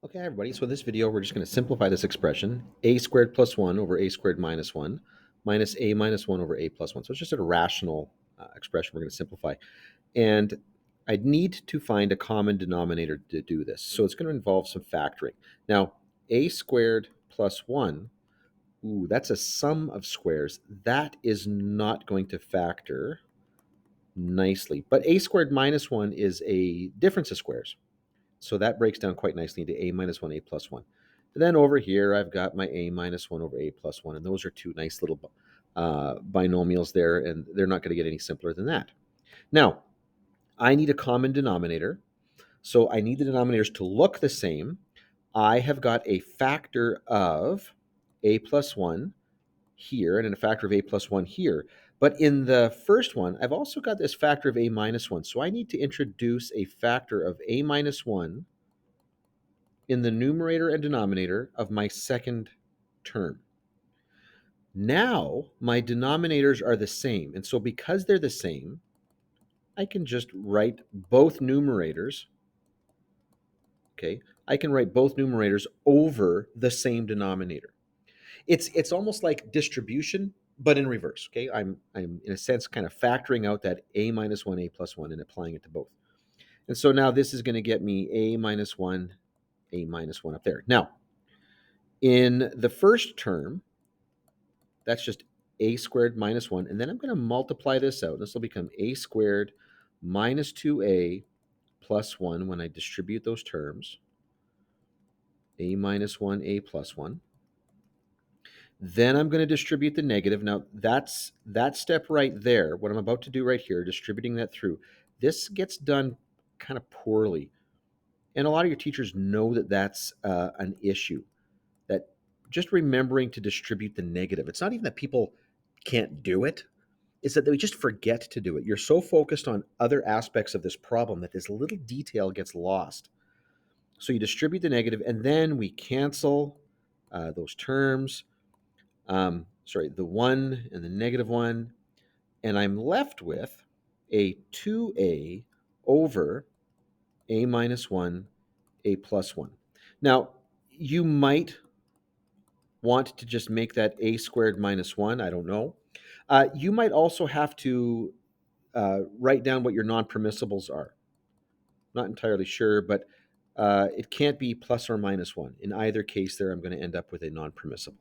Okay, everybody. So in this video, we're just going to simplify this expression, a squared plus 1 over a squared minus 1 minus a minus 1 over a plus 1. So it's just a rational expression we're going to simplify. And I need to find a common denominator to do this. So it's going to involve some factoring. Now, a squared plus 1, ooh, that's a sum of squares. That is not going to factor nicely. But a squared minus 1 is a difference of squares. So that breaks down quite nicely into a minus 1, a plus 1. And then over here, I've got my a minus 1 over a plus 1. And those are two nice little binomials there, and they're not going to get any simpler than that. Now, I need a common denominator. So I need the denominators to look the same. I have got a factor of a plus 1 here and then a factor of a plus 1 here. But in the first one, I've also got this factor of a minus 1. So I need to introduce a factor of a minus 1 in the numerator and denominator of my second term. Now my denominators are the same. And so because they're the same, I can just write both numerators. Okay, I can write both numerators over the same denominator. It's almost like distribution, but in reverse. Okay, I'm in a sense kind of factoring out that a minus 1, a plus 1, and applying it to both. And so now this is going to get me a minus 1, a minus 1 up there. Now, in the first term, that's just a squared minus 1. And then I'm going to multiply this out. This will become a squared minus 2a plus 1 when I distribute those terms. A minus 1, a plus 1. Then I'm going to distribute the negative. Now, that's that step right there, what I'm about to do right here, distributing that through. This gets done kind of poorly. And a lot of your teachers know that that's an issue, that just remembering to distribute the negative. It's not even that people can't do it. It's that they just forget to do it. You're so focused on other aspects of this problem that this little detail gets lost. So you distribute the negative, and then we cancel those terms. The 1 and the negative 1. And I'm left with a 2a over a minus 1, a plus 1. Now, you might want to just make that a squared minus 1. I don't know. You might also have to write down what your non-permissibles are. Not entirely sure, but it can't be plus or minus 1. In either case there, I'm going to end up with a non-permissible.